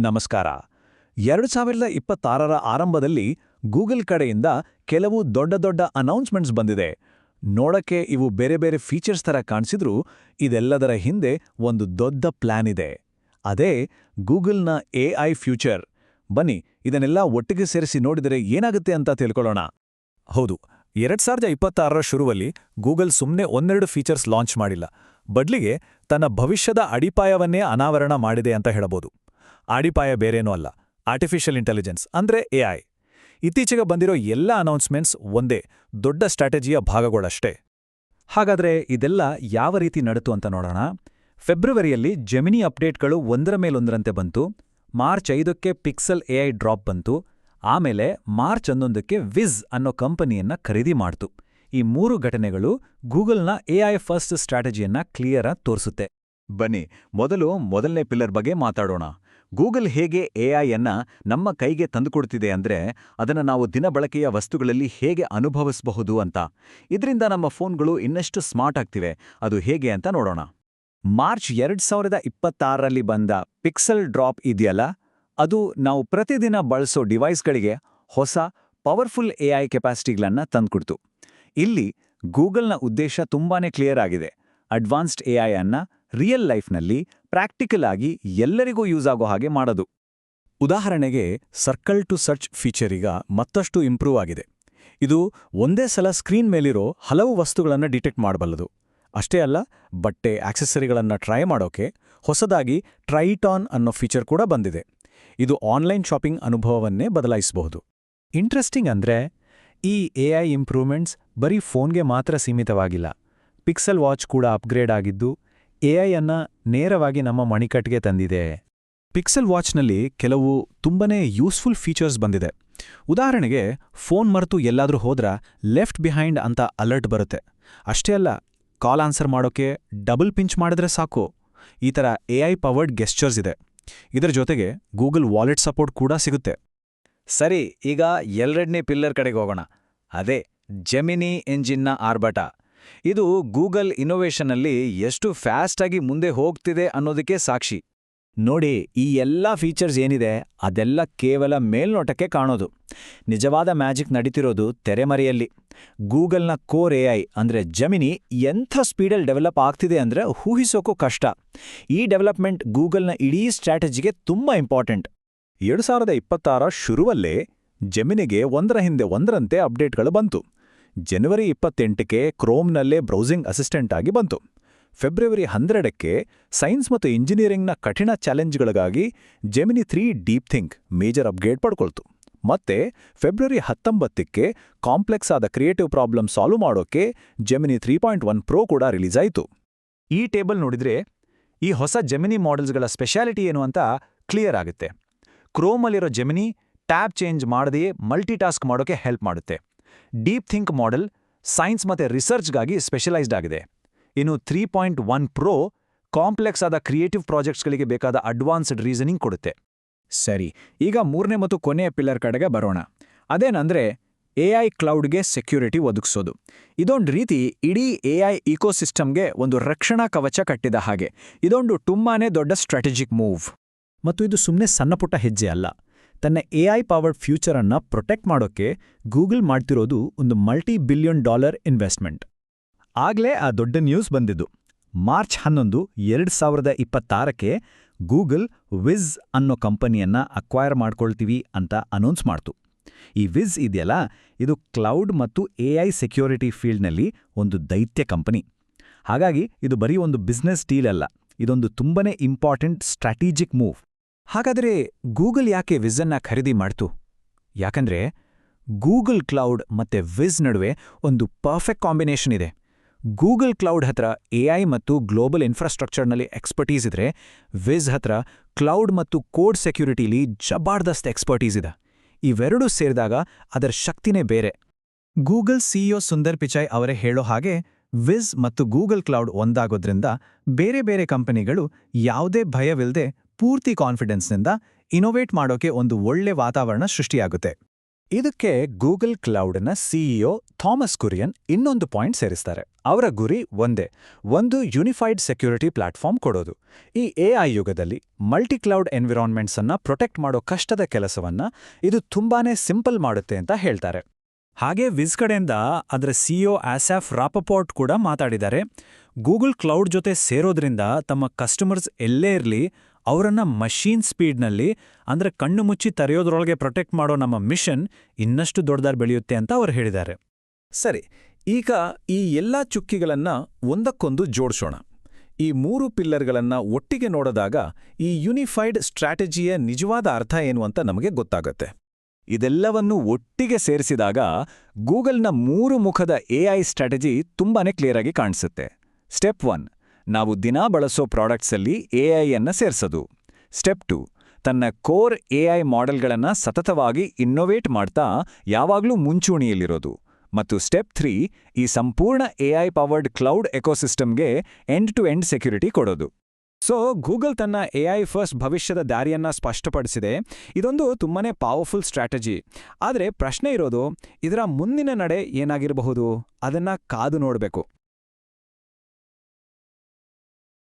ನಮಸ್ಕಾರ. 2026ರ ಆರಂಭದಲ್ಲಿ ಗೂಗಲ್ ಕಡೆಯಿಂದ ಕೆಲವು ದೊಡ್ಡ ಅನೌನ್ಸ್ಮೆಂಟ್ಸ್ ಬಂದಿದೆ. ನೋಡಕ್ಕೆ ಇವು ಬೇರೆ ಬೇರೆ ಫೀಚರ್ಸ್ ಥರ ಕಾಣಿಸಿದ್ರೂ ಇದೆಲ್ಲದರ ಹಿಂದೆ ಒಂದು ದೊಡ್ಡ ಪ್ಲಾನ್ ಇದೆ. ಅದೇ ಗೂಗಲ್ನ ಎಐ ಫ್ಯೂಚರ್. ಬನ್ನಿ ಇದನ್ನೆಲ್ಲ ಒಟ್ಟಿಗೆ ಸೇರಿಸಿ ನೋಡಿದರೆ ಏನಾಗುತ್ತೆ ಅಂತ ತಿಳ್ಕೊಳ್ಳೋಣ. ಹೌದು, 2026ರ ಶುರುವಲ್ಲಿ ಗೂಗಲ್ ಸುಮ್ಮನೆ ಒಂದೆರಡು ಫೀಚರ್ಸ್ ಲಾಂಚ್ ಮಾಡಿಲ್ಲ. ಬದಲಿಗೆ ತನ್ನ ಭವಿಷ್ಯದ ಅಡಿಪಾಯವನ್ನೇ ಅನಾವರಣ ಮಾಡಿದೆ ಅಂತ ಹೇಳಬಹುದು. ಅಡಿಪಾಯ ಬೇರೇನೂ ಅಲ್ಲ, ಆರ್ಟಿಫಿಷಿಯಲ್ ಇಂಟೆಲಿಜೆನ್ಸ್ ಅಂದ್ರೆ ಎಐ. ಇತ್ತೀಚೆಗೆ ಬಂದಿರೋ ಎಲ್ಲ ಅನೌನ್ಸ್ಮೆಂಟ್ಸ್ ಒಂದೇ ದೊಡ್ಡ ಸ್ಟ್ರಾಟಜಿಯ ಭಾಗಗಳಷ್ಟೇ. ಹಾಗಾದ್ರೆ ಇದೆಲ್ಲ ಯಾವ ರೀತಿ ನಡೆತು ಅಂತ ನೋಡೋಣ. ಫೆಬ್ರವರಿಯಲ್ಲಿ ಜೆಮಿನಿ ಅಪ್ಡೇಟ್ಗಳು ಒಂದರ ಮೇಲೊಂದರಂತೆ ಬಂತು. ಮಾರ್ಚ್ 5ಕ್ಕೆ ಪಿಕ್ಸೆಲ್ ಎಐ ಡ್ರಾಪ್ ಬಂತು. ಆಮೇಲೆ ಮಾರ್ಚ್ 11ಕ್ಕೆ ವಿಜ್ ಅನ್ನೋ ಕಂಪನಿಯನ್ನ ಖರೀದಿ ಮಾಡ್ತು. ಈ 3 ಘಟನೆಗಳು ಗೂಗಲ್ನ ಎಐ ಫಸ್ಟ್ ಸ್ಟ್ರಾಟಜಿಯನ್ನ ಕ್ಲಿಯರಾಗಿ ತೋರಿಸುತ್ತೆ. ಬನ್ನಿ ಮೊದಲನೇ ಪಿಲ್ಲರ್ ಬಗ್ಗೆ ಮಾತಾಡೋಣ. ಗೂಗಲ್ ಹೇಗೆ ಎಐಯನ್ನ ನಮ್ಮ ಕೈಗೆ ತಂದುಕೊಡ್ತಿದೆ ಅಂದ್ರೆ ಅದನ್ನು ನಾವು ದಿನಬಳಕೆಯ ವಸ್ತುಗಳಲ್ಲಿ ಹೇಗೆ ಅನುಭವಿಸಬಹುದು ಅಂತ. ಇದರಿಂದ ನಮ್ಮ ಫೋನ್ಗಳು ಇನ್ನಷ್ಟು ಸ್ಮಾರ್ಟ್ ಆಗ್ತಿವೆ. ಅದು ಹೇಗೆ ಅಂತ ನೋಡೋಣ. ಮಾರ್ಚ್ 2026ರಲ್ಲಿ ಬಂದ ಪಿಕ್ಸೆಲ್ ಡ್ರಾಪ್ ಇದೆಯಲ್ಲ, ಅದು ನಾವು ಪ್ರತಿದಿನ ಬಳಸೋ ಡಿವೈಸ್ಗಳಿಗೆ ಹೊಸ ಪವರ್ಫುಲ್ ಎಐ ಕೆಪಾಸಿಟಿಗಳನ್ನು ತಂದುಕೊಡ್ತು. ಇಲ್ಲಿ ಗೂಗಲ್ನ ಉದ್ದೇಶ ತುಂಬಾನೇ ಕ್ಲಿಯರ್ ಆಗಿದೆ. ಅಡ್ವಾನ್ಸ್ಡ್ ಎಐ ಅನ್ನ ರಿಯಲ್ ಲೈಫ್ನಲ್ಲಿ ಪ್ರಾಕ್ಟಿಕಲ್ ಆಗಿ ಎಲ್ಲರಿಗೂ ಯೂಸ್ ಆಗೋ ಹಾಗೆ ಮಾಡೋದು. ಉದಾಹರಣೆಗೆ ಸರ್ಕಲ್ ಟು ಸರ್ಚ್ ಫೀಚರ್ ಈಗ ಮತ್ತಷ್ಟು ಇಂಪ್ರೂವ್ ಆಗಿದೆ. ಇದು ಒಂದೇ ಸಲ ಸ್ಕ್ರೀನ್ ಮೇಲಿರೋ ಹಲವು ವಸ್ತುಗಳನ್ನು ಡಿಟೆಕ್ಟ್ ಮಾಡಬಲ್ಲದು. ಅಷ್ಟೇ ಅಲ್ಲ, ಬಟ್ಟೆ ಆಕ್ಸೆಸರಿಗಳನ್ನು ಟ್ರೈ ಮಾಡೋಕೆ ಹೊಸದಾಗಿ ಟ್ರೈಟ್ ಆನ್ ಅನ್ನೋ ಫೀಚರ್ ಕೂಡ ಬಂದಿದೆ. ಇದು ಆನ್ಲೈನ್ ಶಾಪಿಂಗ್ ಅನುಭವವನ್ನೇ ಬದಲಾಯಿಸಬಹುದು. ಇಂಟ್ರೆಸ್ಟಿಂಗ್ ಅಂದ್ರೆ ಈ ಎಐ ಇಂಪ್ರೂವ್ಮೆಂಟ್ಸ್ ಬರೀ ಫೋನ್ಗೆ ಮಾತ್ರ ಸೀಮಿತವಾಗಿಲ್ಲ. ಪಿಕ್ಸೆಲ್ ವಾಚ್ ಕೂಡ ಅಪ್ಗ್ರೇಡ್ ಆಗಿದ್ದು ಎಐ ಅನ್ನ ನೇರವಾಗಿ ನಮ್ಮ ಮಣಿಕಟ್ಟಿಗೆ ತಂದಿದೆ. ಪಿಕ್ಸೆಲ್ ವಾಚ್ನಲ್ಲಿ ಕೆಲವು ತುಂಬನೇ ಯೂಸ್ಫುಲ್ ಫೀಚರ್ಸ್ ಬಂದಿದೆ. ಉದಾಹರಣೆಗೆ ಫೋನ್ ಮರೆತು ಎಲ್ಲಾದ್ರೂ ಹೋದ್ರ ಲೆಫ್ಟ್ ಬಿಹೈಂಡ್ ಅಂತ ಅಲರ್ಟ್ ಬರುತ್ತೆ. ಅಷ್ಟೇ ಅಲ್ಲ, ಕಾಲ್ ಆನ್ಸರ್ ಮಾಡೋಕೆ ಡಬಲ್ ಪಿಂಚ್ ಮಾಡಿದ್ರೆ ಸಾಕು. ಈ ಥರ ಎಐ ಪವರ್ಡ್ ಗೆಸ್ಚರ್ಸ್ ಇದೆ. ಇದರ ಜೊತೆಗೆ ಗೂಗಲ್ ವಾಲೆಟ್ ಸಪೋರ್ಟ್ ಕೂಡ ಸಿಗುತ್ತೆ. ಸರಿ, ಈಗ ಎರಡನೇ ಪಿಲ್ಲರ್ ಕಡೆಗೆ ಹೋಗೋಣ. ಅದೇ ಜೆಮಿನಿ ಎಂಜಿನ್ನ ಆರ್ಭಟ. ಇದು ಗೂಗಲ್ ಇನ್ನೋವೇಷನ್ನಲ್ಲಿ ಎಷ್ಟು ಫಾಸ್ಟಾಗಿ ಮುಂದೆ ಹೋಗ್ತಿದೆ ಅನ್ನೋದಕ್ಕೆ ಸಾಕ್ಷಿ. ನೋಡಿ, ಈ ಎಲ್ಲ ಫೀಚರ್ಸ್ ಏನಿದೆ ಅದೆಲ್ಲ ಕೇವಲ ಮೇಲ್ನೋಟಕ್ಕೆ ಕಾಣೋದು. ನಿಜವಾದ ಮ್ಯಾಜಿಕ್ ನಡೀತಿರೋದು ತೆರೆಮರೆಯಲ್ಲಿ. ಗೂಗಲ್ನ ಕೋರ್ ಎಐ ಅಂದ್ರೆ ಜೆಮಿನಿ ಎಂಥ ಸ್ಪೀಡಲ್ಲಿ ಡೆವಲಪ್ ಆಗ್ತಿದೆ ಅಂದ್ರೆ ಊಹಿಸೋಕ್ಕೂ ಕಷ್ಟ. ಈ ಡೆವಲಪ್ಮೆಂಟ್ ಗೂಗಲ್ನ ಇಡೀ ಸ್ಟ್ರಾಟಜಿಗೆ ತುಂಬಾ ಇಂಪಾರ್ಟೆಂಟ್. 2026ರ ಶುರುವಲ್ಲೇ ಜೆಮಿನಿಗೆ ಒಂದರ ಹಿಂದೆ ಒಂದರಂತೆ ಅಪ್ಡೇಟ್ಗಳು ಬಂತು. ಜನವರಿ 28ಕ್ಕೆ ಕ್ರೋಮ್ನಲ್ಲೇ ಬ್ರೌಸಿಂಗ್ ಅಸಿಸ್ಟೆಂಟ್ ಆಗಿ ಬಂತು. ಫೆಬ್ರವರಿ 12ಕ್ಕೆ ಸೈನ್ಸ್ ಮತ್ತು ಇಂಜಿನಿಯರಿಂಗ್ನ ಕಠಿಣ ಚಾಲೆಂಜ್ಗಳಿಗಾಗಿ Gemini 3 deep think major upgrade ಪಡ್ಕೊಳ್ತು. ಮತ್ತೆ ಫೆಬ್ರವರಿ 19ಕ್ಕೆ ಕಾಂಪ್ಲೆಕ್ಸ್ ಆದ ಕ್ರಿಯೇಟಿವ್ ಪ್ರಾಬ್ಲಮ್ ಸಾಲ್ವ್ ಮಾಡೋಕೆ ಜೆಮಿನಿ 3.1 ಪ್ರೋ ಕೂಡ ರಿಲೀಸ್ ಆಯಿತು. ಈ ಟೇಬಲ್ ನೋಡಿದ್ರೆ ಈ ಹೊಸ ಜೆಮಿನಿ ಮಾಡೆಲ್ಸ್ಗಳ ಸ್ಪೆಷಾಲಿಟಿ ಏನು ಅಂತ ಕ್ಲಿಯರ್ ಆಗುತ್ತೆ. ಕ್ರೋಮಲ್ಲಿರೋ ಜೆಮಿನಿ ಟ್ಯಾಬ್ ಚೇಂಜ್ ಮಾಡದೆಯೇ ಮಲ್ಟಿಟಾಸ್ಕ್ ಮಾಡೋಕೆ ಹೆಲ್ಪ್ ಮಾಡುತ್ತೆ. ಡೀಪ್ ಥಿಂಕ್ ಮಾಡೆಲ್ ಸೈನ್ಸ್ ಮತ್ತೆ ರಿಸರ್ಚ್ಗಾಗಿ ಸ್ಪೆಷಲೈಸ್ಡ್ ಆಗಿದೆ. ಇನ್ನು 3.1 ಪ್ರೋ ಕಾಂಪ್ಲೆಕ್ಸ್ ಆದ ಕ್ರಿಯೇಟಿವ್ ಪ್ರಾಜೆಕ್ಟ್ಸ್ಗಳಿಗೆ ಬೇಕಾದ ಅಡ್ವಾನ್ಸ್ಡ್ ರೀಸನಿಂಗ್ ಕೊಡುತ್ತೆ. ಸರಿ, ಈಗ 3ನೇ ಮತ್ತು ಕೊನೆಯ ಪಿಲ್ಲರ್ ಕಡೆಗೆ ಬರೋಣ. ಅದೇನಂದ್ರೆ ಎಐ ಕ್ಲೌಡ್ಗೆ ಸೆಕ್ಯೂರಿಟಿ ಒದಗಿಸೋದು. ಇದೊಂದು ರೀತಿ ಇಡೀ ಎಐ ಇಕೋಸಿಸ್ಟಮ್ಗೆ ಒಂದು ರಕ್ಷಣಾ ಕವಚ ಕಟ್ಟಿದ ಹಾಗೆ. ಇದೊಂದು ತುಂಬಾನೇ ದೊಡ್ಡ ಸ್ಟ್ರಾಟಜಿಕ್ ಮೂವ್. ಮತ್ತು ಇದು ಸುಮ್ಮನೆ ಸಣ್ಣಪುಟ್ಟ ಹೆಜ್ಜೆ ಅಲ್ಲ. ತನ್ನ ಎಐ ಪವರ್ಡ್ ಫ್ಯೂಚರ್ ಅನ್ನ ಪ್ರೊಟೆಕ್ಟ್ ಮಾಡೋಕೆ ಗೂಗಲ್ ಮಾಡ್ತಿರೋದು ಒಂದು $multi-billion ಇನ್ವೆಸ್ಟ್ಮೆಂಟ್. ಆಗ್ಲೇ ಆ ದೊಡ್ಡ ನ್ಯೂಸ್ ಬಂದಿದ್ದು. ಮಾರ್ಚ್ 11, 2026ಕ್ಕೆ ಗೂಗಲ್ ವಿಜ್ ಅನ್ನೋ ಕಂಪನಿಯನ್ನ ಅಕ್ವೈರ್ ಮಾಡ್ಕೊಳ್ತೀವಿ ಅಂತ ಅನೌನ್ಸ್ ಮಾಡ್ತು. ಈ ವಿಜ್ ಇದೆಯಲ್ಲ, ಇದು ಕ್ಲೌಡ್ ಮತ್ತು ಎಐ ಸೆಕ್ಯೂರಿಟಿ ಫೀಲ್ಡ್ನಲ್ಲಿ ಒಂದು ದೈತ್ಯ ಕಂಪನಿ. ಹಾಗಾಗಿ ಇದು ಬರೀ ಒಂದು ಬಿಸ್ನೆಸ್ ಡೀಲ್ ಅಲ್ಲ, ಇದೊಂದು ತುಂಬನೇ ಇಂಪಾರ್ಟೆಂಟ್ ಸ್ಟ್ರಾಟಜಿಕ್ ಮೂವ್. ಹಾಗಾದರೆ ಗೂಗಲ್ ಯಾಕೆ ವಿಜನ್ನ ಖರೀದಿ ಮಾಡ್ತು? ಯಾಕಂದ್ರೆ ಗೂಗಲ್ ಕ್ಲೌಡ್ ಮತ್ತೆ ವಿಜ್ ನಡುವೆ ಒಂದು ಪರ್ಫೆಕ್ಟ್ ಕಾಂಬಿನೇಷನ್ ಇದೆ. ಗೂಗಲ್ ಕ್ಲೌಡ್ ಹತ್ರ ಎಐ ಮತ್ತು ಗ್ಲೋಬಲ್ ಇನ್ಫ್ರಾಸ್ಟ್ರಕ್ಚರ್ನಲ್ಲಿ ಎಕ್ಸ್ಪರ್ಟೀಸ್ ಇದ್ರೆ, ವಿಜ್ ಹತ್ರ ಕ್ಲೌಡ್ ಮತ್ತು ಕೋಡ್ ಸೆಕ್ಯೂರಿಟಿಲಿ ಜಬರ್ದಸ್ತ್ ಎಕ್ಸ್ಪರ್ಟೀಸ್ ಇದೆ. ಇವೆರಡೂ ಸೇರಿದಾಗ ಅದರ ಶಕ್ತಿನೇ ಬೇರೆ. ಗೂಗಲ್ ಸಿಇಒ ಸುಂದರ್ ಪಿಚಾಯ್ ಅವರೇ ಹೇಳೋ ಹಾಗೆ, ವಿಜ್ ಮತ್ತು ಗೂಗಲ್ ಕ್ಲೌಡ್ ಒಂದಾಗೋದ್ರಿಂದ ಬೇರೆ ಬೇರೆ ಕಂಪನಿಗಳು ಯಾವುದೇ ಭಯವಿಲ್ಲದೆ ಪೂರ್ತಿ ಕಾನ್ಫಿಡೆನ್ಸ್ನಿಂದ ಇನೋವೇಟ್ ಮಾಡೋಕೆ ಒಂದು ಒಳ್ಳೆ ವಾತಾವರಣ ಸೃಷ್ಟಿಯಾಗುತ್ತೆ. ಇದಕ್ಕೆ ಗೂಗಲ್ ಕ್ಲೌಡ್ನ ಸಿಇಒ ಥಾಮಸ್ ಕುರಿಯನ್ ಇನ್ನೊಂದು ಪಾಯಿಂಟ್ ಸೇರಿಸ್ತಾರೆ. ಅವರ ಗುರಿ ಒಂದೇ, ಒಂದು ಯೂನಿಫೈಡ್ ಸೆಕ್ಯೂರಿಟಿ ಪ್ಲಾಟ್ಫಾರ್ಮ್ ಕೊಡೋದು. ಈ ಎಐ ಯುಗದಲ್ಲಿ ಮಲ್ಟಿ ಕ್ಲೌಡ್ ಎನ್ವಿರಾನ್ಮೆಂಟ್ಸ್ ಅನ್ನ ಪ್ರೊಟೆಕ್ಟ್ ಮಾಡೋ ಕಷ್ಟದ ಕೆಲಸವನ್ನ ಇದು ತುಂಬಾನೇ ಸಿಂಪಲ್ ಮಾಡುತ್ತೆ ಅಂತ ಹೇಳ್ತಾರೆ. ಹಾಗೆ ವಿಸ್ ಕಡೆಯಿಂದ ಅದರ ಸಿಇಒ ಆಸಾಫ್ ರಾಪಪೋರ್ಟ್ ಕೂಡ ಮಾತಾಡಿದ್ದಾರೆ. ಗೂಗಲ್ ಕ್ಲೌಡ್ ಜೊತೆ ಸೇರೋದ್ರಿಂದ ತಮ್ಮ ಕಸ್ಟಮರ್ಸ್ ಎಲ್ಲೇ ಇರಲಿ ಅವರನ್ನ ಮಷೀನ್ ಸ್ಪೀಡ್ನಲ್ಲಿ ಅಂದ್ರೆ ಕಣ್ಣು ಮುಚ್ಚಿ ತೆರೆಯೋದ್ರೊಳಗೆ ಪ್ರೊಟೆಕ್ಟ್ ಮಾಡೋ ನಮ್ಮ ಮಿಷನ್ ಇನ್ನಷ್ಟು ದೊಡ್ಡದಾಗಿ ಬೆಳೆಯುತ್ತೆ ಅಂತ ಅವರು ಹೇಳಿದ್ದಾರೆ. ಸರಿ, ಈಗ ಈ ಎಲ್ಲಾ ಚುಕ್ಕಿಗಳನ್ನ ಒಂದಕ್ಕೊಂದು ಜೋಡಿಸೋಣ. ಈ 3 ಪಿಲ್ಲರ್ಗಳನ್ನ ಒಟ್ಟಿಗೆ ನೋಡಿದಾಗ ಈ ಯೂನಿಫೈಡ್ ಸ್ಟ್ರಾಟಜಿಯ ನಿಜವಾದ ಅರ್ಥ ಏನು ಅಂತ ನಮಗೆ ಗೊತ್ತಾಗುತ್ತೆ. ಇದೆಲ್ಲವನ್ನೂ ಒಟ್ಟಿಗೆ ಸೇರಿಸಿದಾಗ ಗೂಗಲ್ನ 3 ಮುಖದ ಎಐ ಸ್ಟ್ರಾಟಜಿ ತುಂಬಾನೇ ಕ್ಲಿಯರ್ ಆಗಿ ಕಾಣಿಸುತ್ತೆ. ಸ್ಟೆಪ್ 1, ನಾವು ದಿನಾ ಬಳಸೋ ಪ್ರಾಡಕ್ಟ್ಸಲ್ಲಿ ಎಐಯನ್ನು ಸೇರಿಸೋದು. ಸ್ಟೆಪ್ 2, ತನ್ನ ಕೋರ್ ಎಐ ಮಾಡೆಲ್ಗಳನ್ನು ಸತತವಾಗಿ ಇನ್ನೋವೇಟ್ ಮಾಡ್ತಾ ಯಾವಾಗಲೂ ಮುಂಚೂಣಿಯಲ್ಲಿರೋದು. ಮತ್ತು ಸ್ಟೆಪ್ 3, ಈ ಸಂಪೂರ್ಣ ಎಐ ಪವರ್ಡ್ ಕ್ಲೌಡ್ ಎಕೋಸಿಸ್ಟಮ್ಗೆ ಎಂಡ್ ಟು ಎಂಡ್ ಸೆಕ್ಯುರಿಟಿ ಕೊಡೋದು. ಸೊ ಗೂಗಲ್ ತನ್ನ ಎಐ ಫಸ್ಟ್ ಭವಿಷ್ಯದ ದಾರಿಯನ್ನ ಸ್ಪಷ್ಟಪಡಿಸಿದೆ. ಇದೊಂದು ತುಂಬಾನೇ ಪವರ್ಫುಲ್ ಸ್ಟ್ರಾಟಜಿ. ಆದರೆ ಪ್ರಶ್ನೆ ಇರೋದು, ಇದರ ಮುಂದಿನ ನಡೆ ಏನಾಗಿರಬಹುದು? ಅದನ್ನ ಕಾದು ನೋಡಬೇಕು.